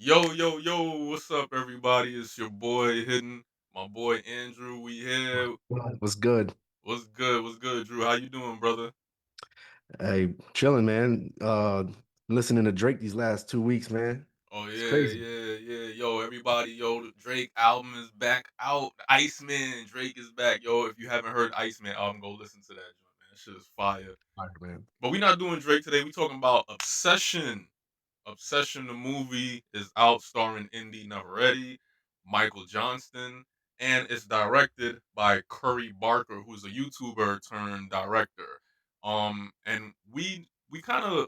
Yo, yo, yo, what's up, everybody? It's your boy Hidden, my boy Andrew. We here. Was good. What's good? What's good, Drew? How you doing, brother? Hey, chilling, man. Listening to Drake these last 2 weeks, man. Oh It's yeah, crazy. yeah, yeah. Yo, everybody, yo, the Drake album is back out. Iceman, Drake is back. Yo, if you haven't heard Iceman album, go listen to that joint, man. That shit is fire. Fire, man. But we not doing Drake today. We talking about Obsession. Obsession, the movie, is out starring Indy Navarrete, Michael Johnston, and it's directed by Curry Barker, who's a YouTuber turned director. And we kind of,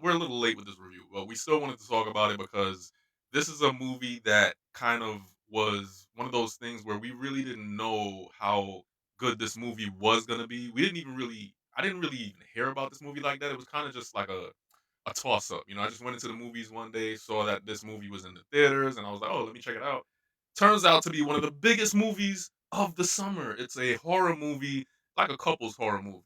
we're a little late with this review, but we still wanted to talk about it because this is a movie that kind of was one of those things where we really didn't know how good this movie was gonna be. We didn't even really, I didn't really even hear about this movie like that. It was kind of just like a toss up. I just went into the movies one day, saw that this movie was in the theaters, and I was like, oh, let me check it out. Turns out to be one of the biggest movies of the summer. It's a horror movie, like a couple's horror movie.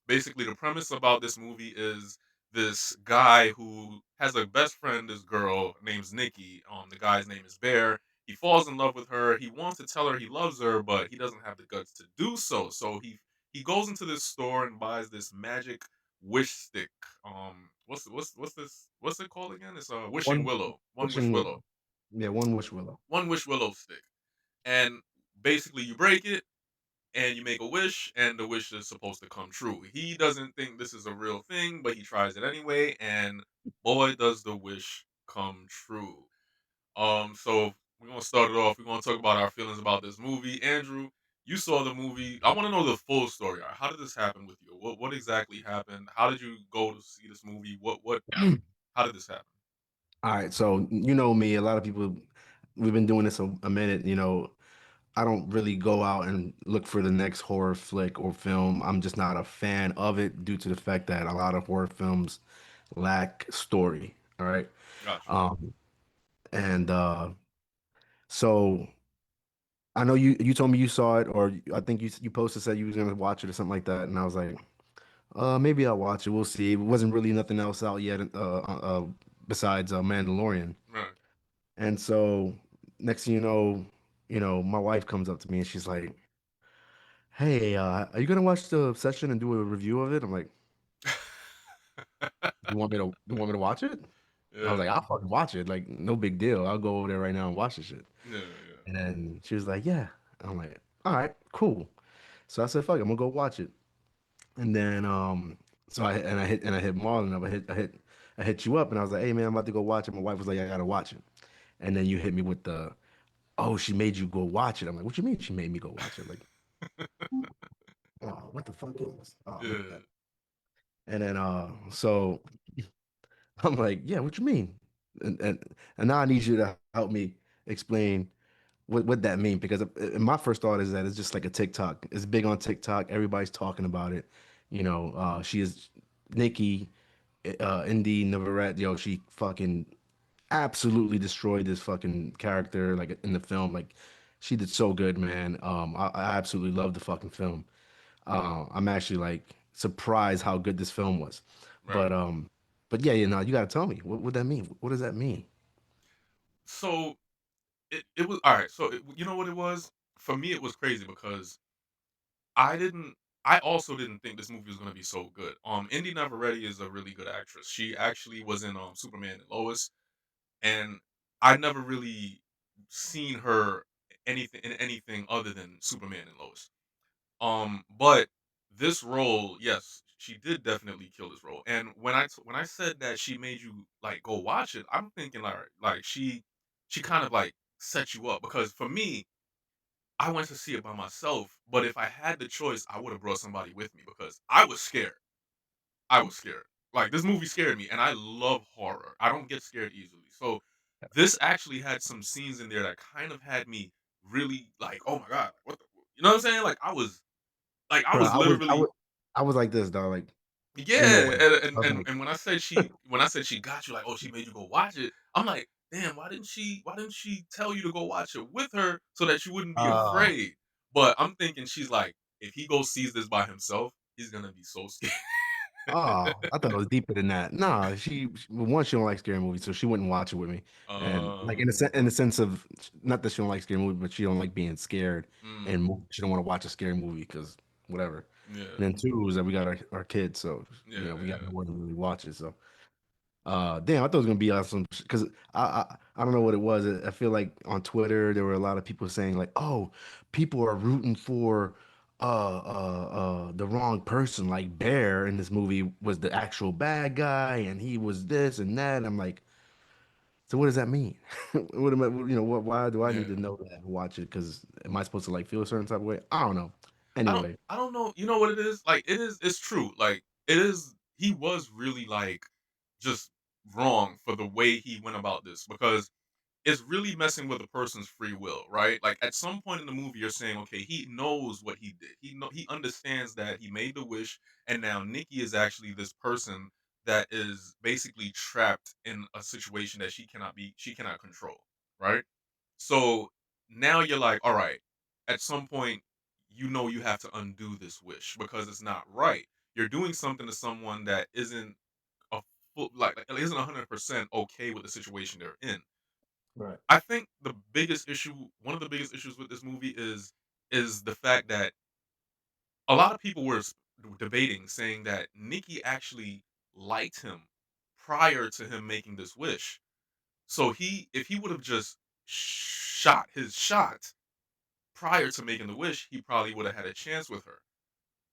Basically the premise about this movie is this guy who has a best friend, this girl named Nikki. The guy's name is Bear. He falls in love with her. He wants to tell her he loves her, but he doesn't have the guts to do so. So he goes into this store and buys this magic wish stick. What's it called again? It's a wishing One willow. One wish wishing willow. willow. Yeah, one wish willow. One wish willow stick. And basically you break it and you make a wish and the wish is supposed to come true. He doesn't think this is a real thing, but he tries it anyway, and boy does the wish come true. So we're gonna start it off. We're gonna talk about our feelings about this movie. Andrew, you saw the movie. I want to know the full story. How did this happen with you? What exactly happened? How did you go to see this movie? What? How did this happen? All right, so you know me, a lot of people we've been doing this a minute, I don't really go out and look for the next horror flick or film. I'm just not a fan of it due to the fact that a lot of horror films lack story. All right. Got you. Um, and so I know you told me you saw it, or I think you posted said you was gonna watch it or something like that, and I was like, maybe I'll watch it. We'll see. It wasn't really nothing else out yet, besides Mandalorian. Right. And so next thing my wife comes up to me and she's like, "Hey, are you gonna watch the session and do a review of it?" I'm like, "You want me to watch it?" I was Yeah. like, "I'll fucking watch it. Like, no big deal. I'll go over there right now and watch the shit." Yeah. Yeah. And then she was like, "Yeah." I'm like, "All right, cool." So I said, "Fuck it, I'm gonna go watch it." And then so I hit Marlon up. I hit you up and I was like, "Hey man, I'm about to go watch it." My wife was like, "I gotta watch it." And then you hit me with the, "Oh, she made you go watch it." I'm like, "What you mean she made me go watch it?" Like, oh, what the fuck is this? Oh Yeah. man. And then so I'm like, "Yeah, what you mean?" And now I need you to help me explain what that mean because my first thought is that it's just like a TikTok. It's big on TikTok. Everybody's talking about it. She is Nikki, Indy Navarrete. Yo, she fucking absolutely destroyed this fucking character like in the film. Like she did so good, man. I absolutely love the fucking film. I'm actually like surprised how good this film was. Right. But um, but yeah, you gotta tell me what that mean. What does that mean? So it was all right. So you know what it was for me. It was crazy because I didn't. I also didn't think this movie was gonna be so good. Indy Navarrete is a really good actress. She actually was in Superman and Lois, and I never really seen her anything other than Superman and Lois. But this role, yes, she did definitely kill this role. And when I said that she made you like go watch it, I'm thinking like she kind of like set you up because for me, I went to see it by myself. But if I had the choice, I would have brought somebody with me because I was scared. I was scared. Like this movie scared me, and I love horror. I don't get scared easily. So this actually had some scenes in there that kind of had me really like, oh my god, what the, you know what I'm saying? Like I Bro, was I was I literally was I was like this, dog. Like, ain't no yeah, way. I was like, and when I said she got you, like, oh, she made you go watch it. I'm like, damn, why didn't she tell you to go watch it with her so that you wouldn't be uh, afraid? But I'm thinking she's like, if he goes sees this by himself, he's gonna be so scared. Oh, I thought it was deeper than that. Nah, well, one, she don't like scary movies, so she wouldn't watch it with me. And like Uh, in the sense of not that she don't like scary movies, but she don't like being scared, and mm, she don't want to watch a scary movie because whatever. yeah, And then two is that we got our kids, so yeah, we got yeah. nowhere to really watch it. So damn, I thought it was gonna be awesome because I don't know what it was. I feel like on Twitter there were a lot of people saying like, "Oh, people are rooting for the wrong person." Like Bear in this movie was the actual bad guy, and he was this and that. I'm like, so what does that mean? What am I? What? Why do I need to Yeah. know that and watch it? Because am I supposed to like feel a certain type of way? I don't know. Anyway, I don't know. You know what it is? Like it's true. Like it is he was really like just wrong for the way he went about this because it's really messing with a person's free will, right? Like at some point in the movie you're saying, okay, he knows what he did. He understands that he made the wish and now Nikki is actually this person that is basically trapped in a situation that she cannot control, right? So now you're like, all right, at some point, you have to undo this wish because it's not right. You're doing something to someone that isn't a like isn't 100% okay with the situation they're in. right. I think one of the biggest issues with this movie is the fact that a lot of people were debating, saying that Nikki actually liked him prior to him making this wish. So if he would have just shot his shot prior to making the wish, he probably would have had a chance with her.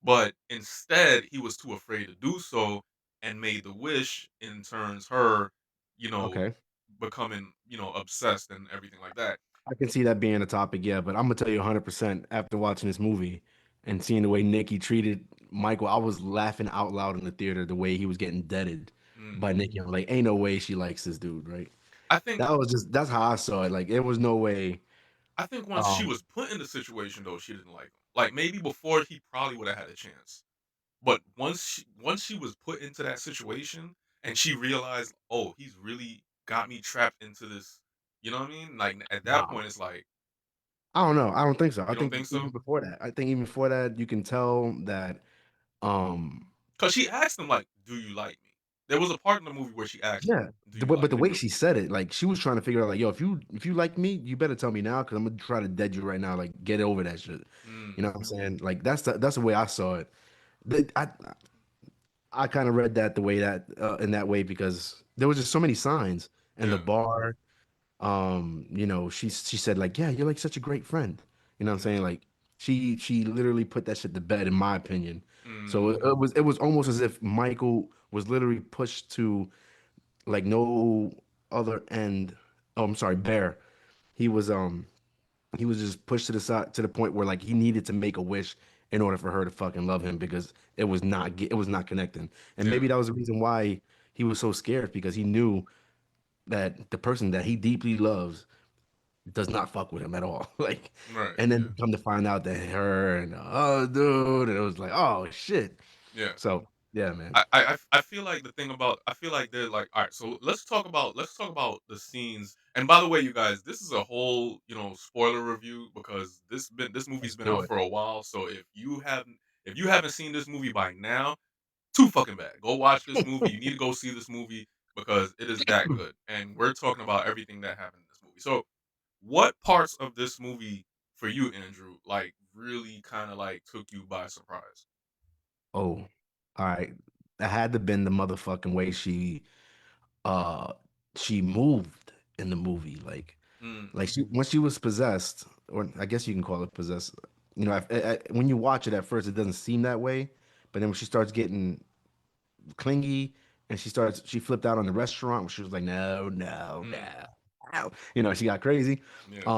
But instead, he was too afraid to do so and made the wish and turns her, you know, Okay. becoming, obsessed and everything like that. I can see that being a topic, yeah, but I'm gonna tell you 100% after watching this movie and seeing the way Nikki treated Michael, I was laughing out loud in the theater the way he was getting deaded by Mhm. Nikki. I'm like, ain't no way she likes this dude, right? I think That's how I saw it. Like, there was no way. I think once she Um, was put in the situation though, she didn't like him. Like maybe before he probably would have had a chance. But once she was put into that situation and she realized, "Oh, he's really got me trapped into this." You know what I mean? Like at that nah, point it's like, I don't know. I don't think so. I you don't think think even so? before that, you can tell that. Um, Cuz she asked him like, "Do you like me?" There was a part in the movie where she asked him, yeah, "Do you but like the me?" way she said it, like she was trying to figure out, like, yo, if you like me, you better tell me now, because I'm gonna try to dead you right now. Like, get over that shit. You know Mm, what I'm saying? Like, that's the way I saw it. The- I kind of read that the way that in that way because there was just so many signs in the yeah. bar. She said like, yeah, you're like such a great friend. You know what I'm saying? Yeah. Like, she literally put that shit to bed, in my opinion. So it, Mhm. it was it was almost as if Michael was literally pushed to like no other end. Oh, I'm sorry, Bear. He was um he was just pushed to the side to the point where like he needed to make a wish in order for her to fucking love him because it was not connecting. And maybe Yeah. that was the reason why he was so scared because he knew that the person that he deeply loves does not fuck with him at all. Like, Right. and then Yeah. come to find out that her and oh dude, and it was like, oh shit. Yeah. So yeah, man. I feel like I feel like they're like, all right, so let's talk about the scenes. And by the way, you guys, this is a whole, spoiler review because this movie's Let's been do out it. for a while. So if you haven't seen this movie by now, too fucking bad. Go watch this movie. You need to go see this movie because it is that good. And we're talking about everything that happened in this movie. So what parts of this movie for you, Andrew, like really kind of like took you by surprise? Oh, all right. That had to been the motherfucking way uh she moved in the movie. Like Mm-hmm. she when she was possessed, or I guess you can call it possessed. When you watch it at first, it doesn't seem that way, but then when she starts getting clingy and she flipped out on the restaurant when she was like, no, no, Mm, no, no. She got crazy. yeah.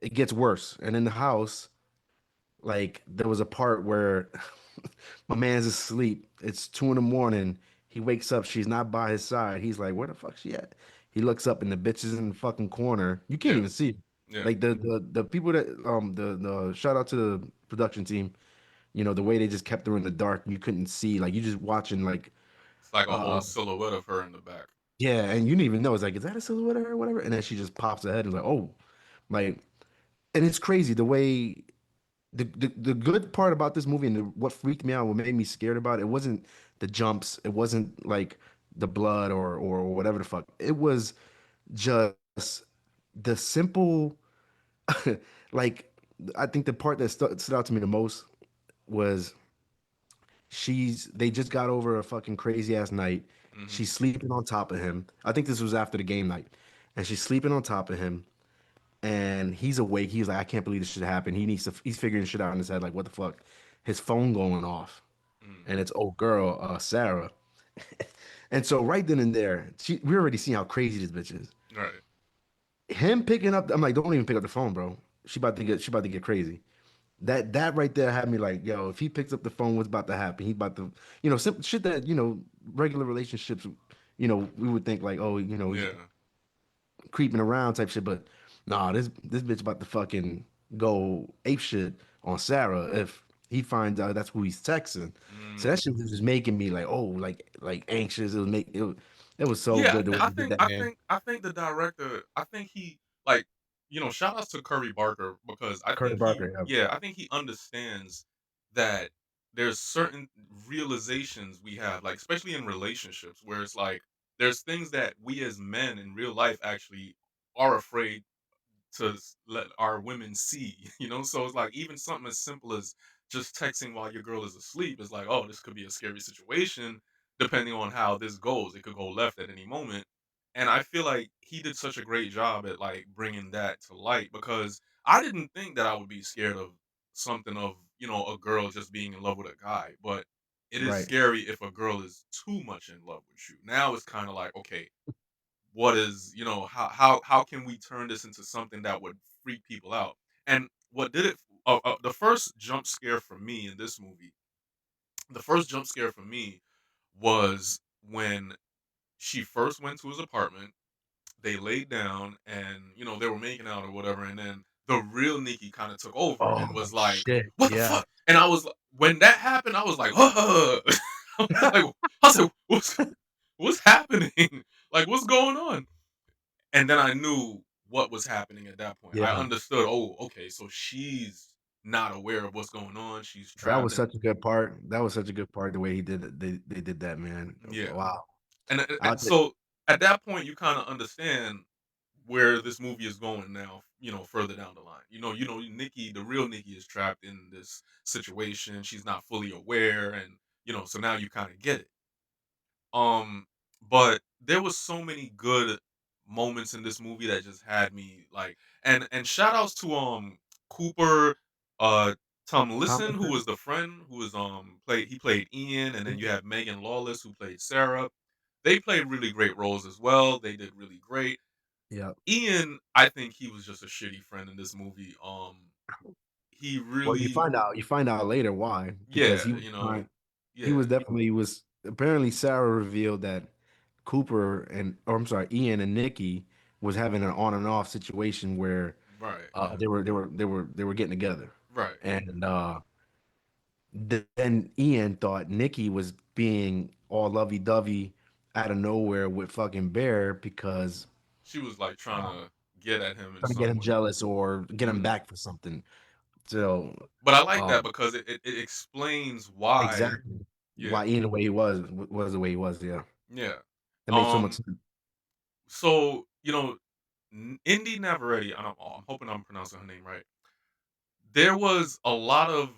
It gets worse. And in the house, like there was a part where my man's asleep. It's 2 in the morning. He wakes up. She's not by his side. He's like, "Where the fuck she at?" He looks up and the bitch is in the fucking corner. You can't Yeah. even see her. Yeah. Like the people that the shout out to the production team. The way they just kept her in the dark. You couldn't see. Like you just watching like It's like a whole uh silhouette of her in the back. yeah, and you didn't even know. It's like, is that a silhouette of her or whatever? And then she just pops her head and like, oh, like, and it's crazy the way. the good part about this movie and what freaked me out, what made me scared about it, wasn't the jumps, it wasn't like the blood or whatever the fuck. It was just the simple like I think the part that stood out to me the most was they just got over a fucking crazy ass night. Hmm. She's sleeping on top of him. I think this was after the game night. And she's sleeping on top of him and he's awake. He's like, I can't believe this shit happened. He's figuring shit out in his head, like, what the fuck? His phone going off. Mm. And it's old girl, Sarah. And so right then and there, we already see how crazy this bitch is. Right. Him picking up, I'm like, don't even pick up the phone, bro. She about to get crazy. That right there had me like, yo, if he picks up the phone, what's about to happen? He about to, shit that, regular relationships, we would think like, oh, he's Yeah. creeping around type shit, but nah, this bitch about to fucking go ape shit on Sarah if he finds out that's who he's texting. So that Mm. shit was just making me like, oh, like anxious. It was so Yeah, good the way I he did think that, I man. think I think the director, I think he like, shout outs to Curry Barker because I Curry think he Barker, yeah. yeah, I think he understands that there's certain realizations we have, like especially in relationships where it's like there's things that we as men in real life actually are afraid to let our women see, So it's like even something as simple as just texting while your girl is asleep is like, oh, this could be a scary situation depending on how this goes. It could go left at any moment. And I feel like he did such a great job at like bringing that to light because I didn't think that I would be scared of something of, a girl just being in love with a guy, but it is Right, scary if a girl is too much in love with you. Now it's kind of like, okay, what is how can we turn this into something that would freak people out? And what did it the first jump scare for me in this movie, the first jump scare for me was when she first went to his apartment, they laid down and they were making out or whatever, and then the real Nikki kind of took over oh and was like, shit, what the yeah. fuck? And when that happened, I was like, I was like, what's happening? Like, what's going on? And then I knew what was happening at that point. I Yeah, understood, oh, okay, so she's not aware of what's going on. She's that trapped was in such a good part. That was such a good part the way he did it. They did that, man. yeah. Wow. And I, so at that point you kind of understand where this movie is going now, further down the line. Nikki, the real Nikki is trapped in this situation. She's not fully aware and so now you kind of get it. But there was so many good moments in this movie that just had me like and shout outs to Cooper Tomlinson, who Tomlinson. was the friend who was he played Ian, and then you have Megan Lawless who played Sarah. They played really great roles as well. They did really great. Yeah. Ian, I think he was just a shitty friend in this movie. He Well, you really find out you find out later why because yeah, he yeah, was definitely was apparently Sarah revealed that Cooper or I'm sorry, Ian and Nikki was having an on and off situation where right, they were getting together. right. And then Ian thought Nikki was being all lovey-dovey out of nowhere with fucking Bear because She was like trying uh, to get at him in trying to get some him way. jealous or get him Mhm. back for something. So But I like that um because it explains why. exactly Yeah, why Ian the way he was the way he was. Yeah, yeah. that makes so much Um. sense. So Indy Navarrete. I'm hoping I'm pronouncing her name right. There was a lot of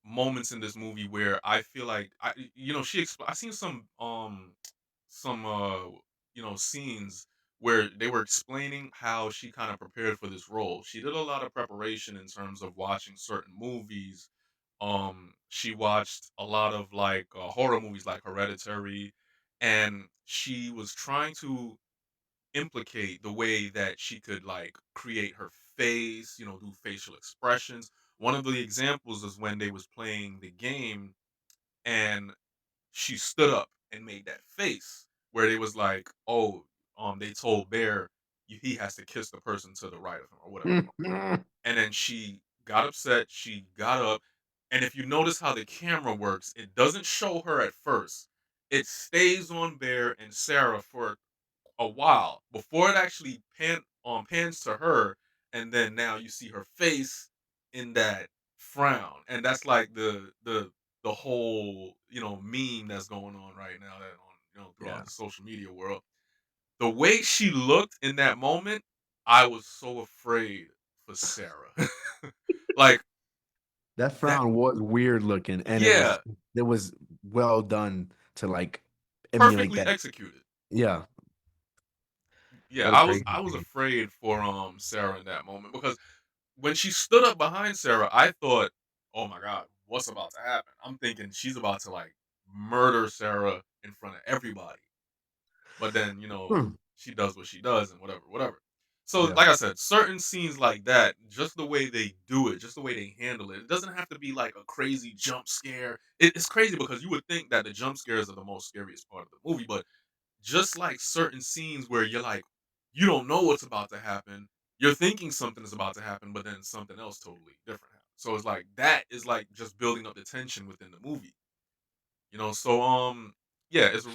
moments in this movie where I feel like I seen some scenes where they were explaining how she kind of prepared for this role. She did a lot of preparation in terms of watching certain movies. She watched a lot of like horror movies like Hereditary, and she was trying to implicate the way that she could like create her face, do facial expressions. One of the examples is when they was playing the game and she stood up and made that face where they was like, "Oh, they told Bear he has to kiss the person to the right of him or whatever." And then she got upset. She got up, and if you notice how the camera works, it doesn't show her at first. It stays on Bear and Sarah for a while before it actually pans to her, and then now you see her face in that. frown, and that's like the whole meme that's going on right now that on throughout Yeah. the social media world. The way she looked in that moment, I was so afraid for Sarah. Like That that, frown was weird looking, and yeah, it was well done to like emulate perfectly that. executed. Yeah. Yeah, What a crazy I was thing. afraid for Sarah in that moment because when she stood up behind Sarah, I thought, "Oh my god, what's about to happen?" I'm thinking she's about to like murder Sarah in front of everybody. But then, Hmm. she does what she does and whatever, whatever. So, Yeah. like I said, certain scenes like that, just the way they do it, just the way they handle it, it doesn't have to be like a crazy jump scare. It's crazy because you would think that the jump scares are the most scariest part of the movie, but just like certain scenes where you're like, you don't know what's about to happen. You're thinking something is about to happen, but then something else totally different happens. So it's like that is like just building up the tension within the movie. So yeah, it's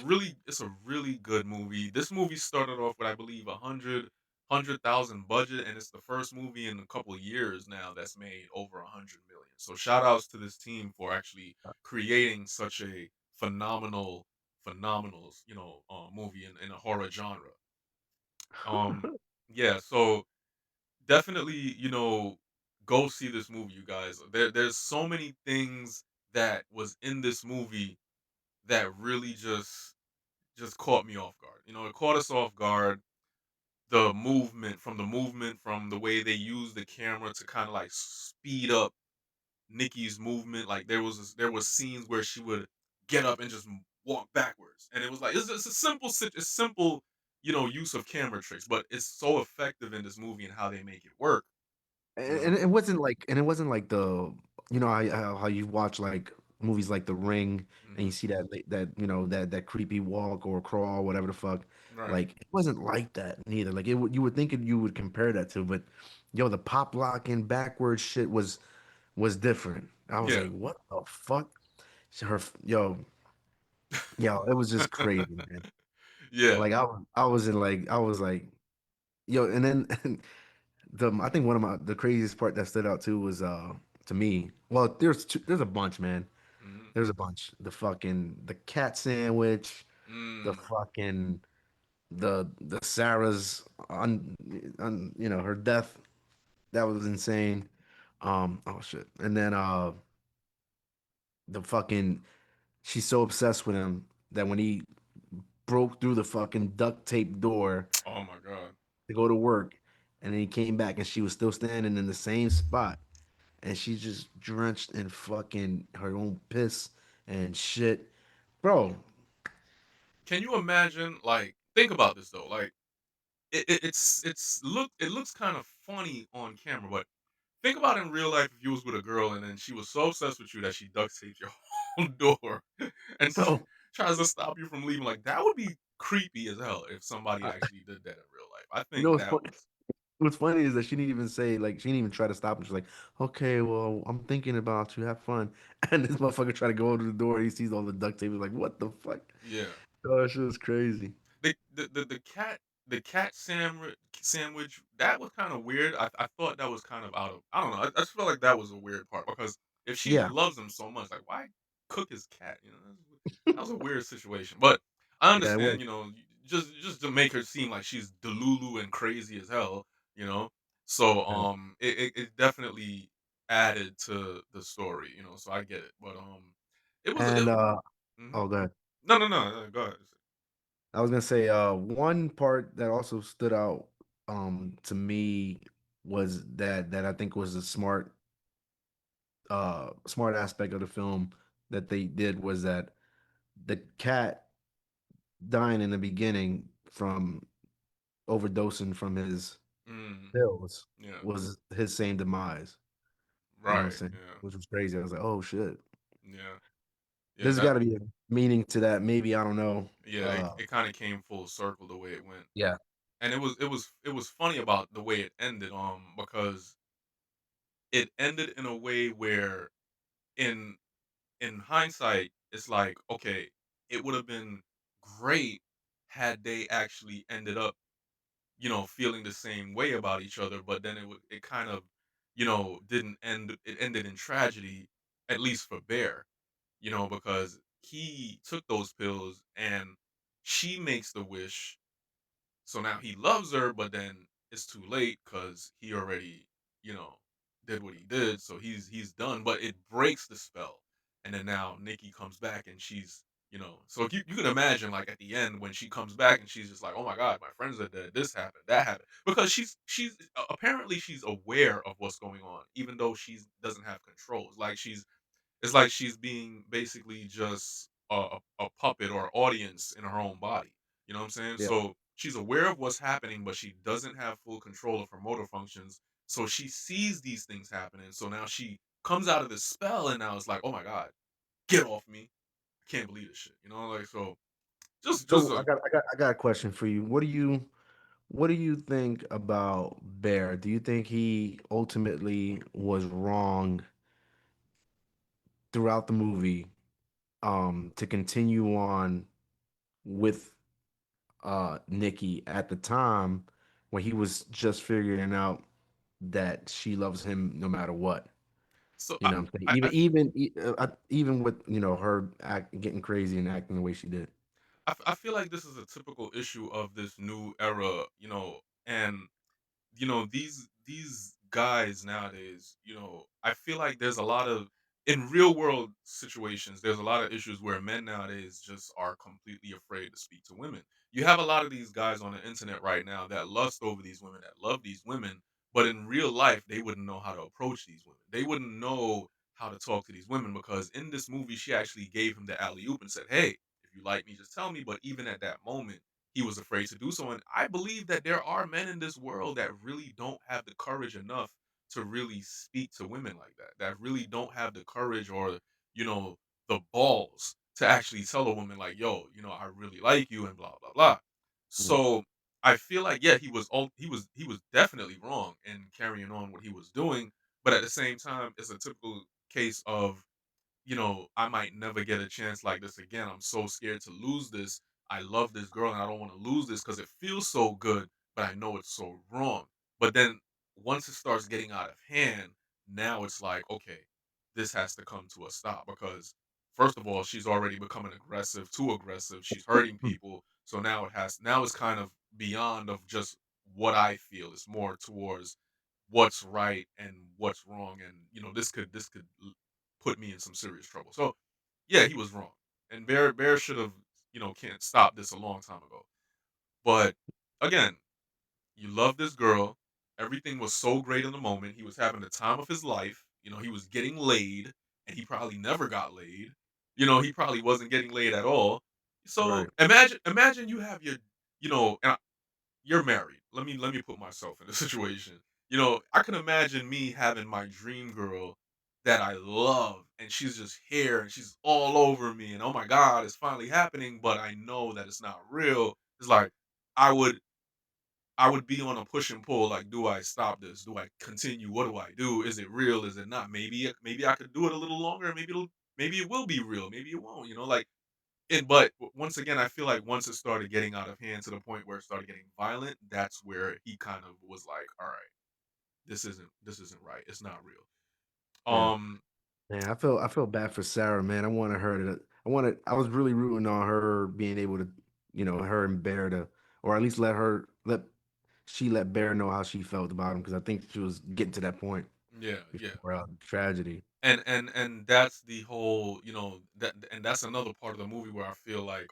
a really good movie. This movie started off with I believe 100,000 budget, and it's the first movie in a couple of years now that's made over 100 million. So shout outs to this team for actually creating such a phenomenal movie in a horror genre. Um yeah, so definitely, go see this movie, you guys. There's so many things that was in this movie that really just caught me off guard. It caught us off guard. The movement from the way they used the camera to kind of like speed up Nikki's movement. Like there was scenes where she would get up and just walk backwards, and it was like it's a simple use of camera tricks, but it's so effective in this movie and how they make it work. You And know. it wasn't like the how you watch like movies like The Ring and you Hmm. see that creepy walk or crawl, whatever the fuck. Right. Like it wasn't like that neither. Like you would think you would compare that to, but yo, the pop locking backwards shit was different. I was Yeah. like, what the fuck? So yo, it was just crazy, man. Yeah. Like I was like, yo, and then I think one of the craziest part that stood out too was to me. Well, there's a bunch, man. Hmm. There's a bunch. The cat sandwich, the Mm. fucking the Sarah's her death. That was insane. Oh shit. And then the fucking she's so obsessed with him that when he broke through the fucking duct tape door Oh my god. to go to work, and then he came back and she was still standing in the same spot, and she's just drenched in fucking her own piss and shit, bro. Can you imagine? Like, think about this though. Like, it looks kind of funny on camera, but think about in real life if you was with a girl and then she was so obsessed with you that she duct taped your whole door and Bro, tries to stop you from leaving. Like, that would be creepy as hell if somebody I, actually did that in real life. I you know think that was what's funny is that she didn't even say like she didn't even try to stop him. She's like, okay, well, I'm thinking about you. Have fun. And this motherfucker try to go to the door. He sees all the duct tape. He's like, what the fuck? yeah. Oh, that shit was crazy. The cat sandwich that was kind of weird. I thought that was kind of out of I don't know. I just felt like that was a weird part because if she Yeah, loves him so much, like why cook his cat? That was a weird situation. But I yeah, it was. understand. Just to make her seem like she's delulu and crazy as hell. You know. So Yeah. it definitely added to the story. So I get it. But it was And mhm. oh, god, No, go ahead. I was gonna say one part that also stood out to me was that I think was a smart aspect of the film that they did was that the cat dying in the beginning from overdosing from his Mm, pills yeah. was his same demise. You know what I'm Right. saying? Yeah. Which was crazy. I was like, oh shit. Yeah. Yeah. There's got to be a meaning to that. Maybe I don't know. Yeah. It kind of came full circle the way it went, Yeah. and it was funny about the way it ended. Because it ended in a way where in in hindsight, it's like okay, it would have been great had they actually ended up feeling the same way about each other, but then it kind of didn't end. It ended in tragedy, at least for Bear. Because he took those pills and she makes the wish, so now he loves her, but then it's too late because he already, you know, did what he did. So he's done. But it breaks the spell, and then now Nikki comes back and so you can imagine like at the end when she comes back and she's just like, oh my god, my friends are dead. This happened, that happened, because she's apparently she's aware of what's going on, even though she doesn't have control. It's like she's being basically just a puppet or audience in her own body. You know what I'm saying? Yeah. So she's aware of what's happening, but she doesn't have full control of her motor functions. So she sees these things happening. So now she comes out of this spell, and now it's like, oh my god, get off me! I can't believe this shit. Like so. Just So a I got a question for you. What do you think about Bear? Do you think he ultimately was wrong throughout the movie to continue on with Nikki at the time when he was just figuring out that she loves him no matter what? so You know what I'm saying? I Even with, her getting crazy and acting the way she did. I feel like this is a typical issue of this new era. And these guys nowadays, I feel like there's a lot of in real world situations, there's a lot of issues where men nowadays just are completely afraid to speak to women. You have a lot of these guys on the internet right now that lust over these women, that love these women, but in real life they wouldn't know how to approach these women. They wouldn't know how to talk to these women, because in this movie she actually gave him the alley oop and said, "Hey, if you like me, just tell me." But even at that moment, he was afraid to do so. And I believe that there are men in this world that really don't have the courage enough to really speak to women like that, that really don't have the courage or, you know, the balls to actually tell a woman, like, yo, I really like you and blah, blah, blah. Mm. So I feel like, yeah, he was definitely wrong in carrying on what he was doing. But at the same time, it's a typical case of, I might never get a chance like this again. I'm so scared to lose this. I love this girl and I don't want to lose this because it feels so good, but I know it's so wrong. But then once it starts getting out of hand, now it's like, okay, this has to come to a stop, because first of all, she's already becoming aggressive, too aggressive. She's hurting people. So now it's kind of beyond of just what I feel. It's more towards what's right and what's wrong. And this could put me in some serious trouble. So yeah, he was wrong, and Bear should have can't stop this a long time ago. But again, you love this girl. Everything was so great in the moment. He was having the time of his life. He was getting laid, and he probably never got laid. He probably wasn't getting laid at all. So Right. imagine you have and you're married. Let me put myself in a situation. I can imagine me having my dream girl that I love, and she's just here and she's all over me, and oh my god, it's finally happening, but I know that it's not real. It's like I would I would be on a push and pull, like, do I stop this? Do I continue? What do I do? Is it real? Is it not? Maybe I could do it a little longer. Maybe it will be real. Maybe it won't. Like, but once again, I feel like once it started getting out of hand to the point where it started getting violent, that's where he kind of was like, "All right, this isn't right. It's not real." Yeah. Um, Man, I feel bad for Sarah, man. I was really rooting on her being able to, her and Bear to, or at least let Bear know how she felt about him, because I think she was getting to that point yeah, yeah. before tragedy. And that's the whole, and that's another part of the movie where I feel like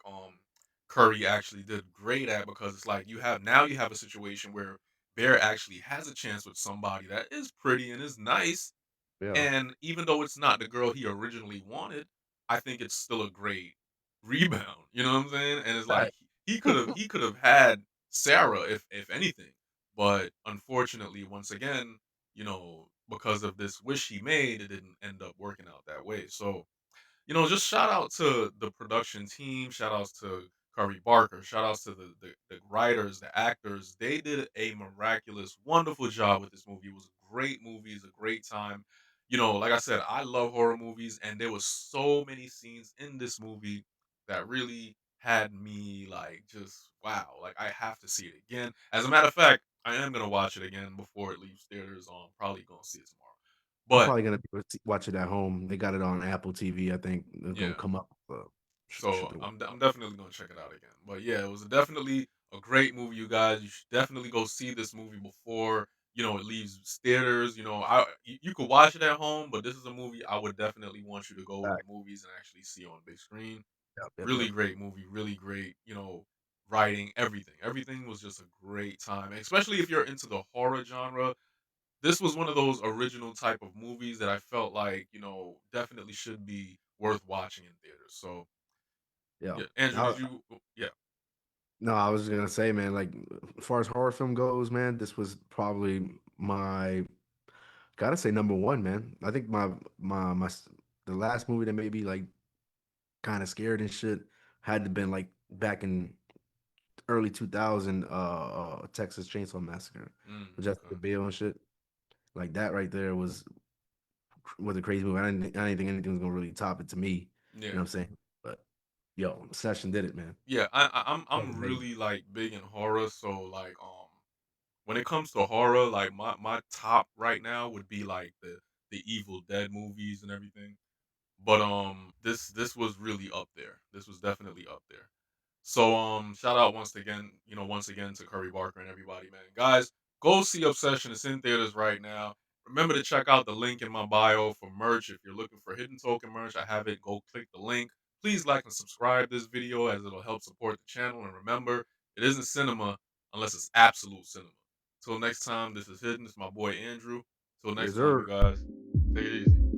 Curry actually did great at, because it's like you have a situation where Bear actually has a chance with somebody that is pretty and is nice. Yeah. And even though it's not the girl he originally wanted, I think it's still a great rebound. You know what I'm saying? And it's Right. like he could have had Sarah, if anything. But unfortunately, once again, because of this wish he made, it didn't end up working out that way. So, just shout out to the production team, shout outs to Curry Barker, shout outs to the writers, the actors. They did a miraculous, wonderful job with this movie. It was a great movie, it's a great time. Like I said, I love horror movies, and there was so many scenes in this movie that really had me like just wow, like I have to see it again. As a matter of fact, I am gonna watch it again before it leaves theaters. Probably gonna see it tomorrow. I'm But probably gonna watch it at home. They got it on Apple TV. I think it's gonna yeah, come up. Should so be I'm definitely gonna check it out again. But yeah, it was definitely a great movie, you guys. You should definitely go see this movie before it leaves theaters. You could watch it at home, but this is a movie I would definitely want you to go to back. the movies and actually see on big screen. Yep, yep, Really yep. great movie, really great. Writing, everything. Everything was just a great time, especially if you're into the horror genre. This was one of those original type of movies that I felt like, definitely should be worth watching in theaters. So, Yeah. yeah, Andrew, did you? Yeah, No, I was gonna say, man, like as far as horror film goes, man, this was probably my gotta say number one, man. I think the last movie that made me like kind of scared and shit had to been like back in early 2000, Texas Chainsaw Massacre with Jessica okay, Biel and shit. Like that right there was a crazy movie. I didn't think anything was gonna really top it to me. You know yeah, what I'm saying? But yo, Session did it, man. yeah. That was I'm amazing. really like big in horror, so like when it comes to horror, like my top right now would be like the Evil Dead movies and everything. But this was really up there. This was definitely up there. So shout out once again to Curry Barker and everybody, man. Guys, go see Obsession. It's in theaters right now. Remember to check out the link in my bio for merch. If you're looking for Hidden Token merch, I have it. Go click the link. Please like and subscribe this video as it'll help support the channel. And remember, it isn't cinema unless it's absolute cinema. Till next time, this is Hidden. It's my boy Andrew. Till next Yes, time, you sir. guys. Take it easy.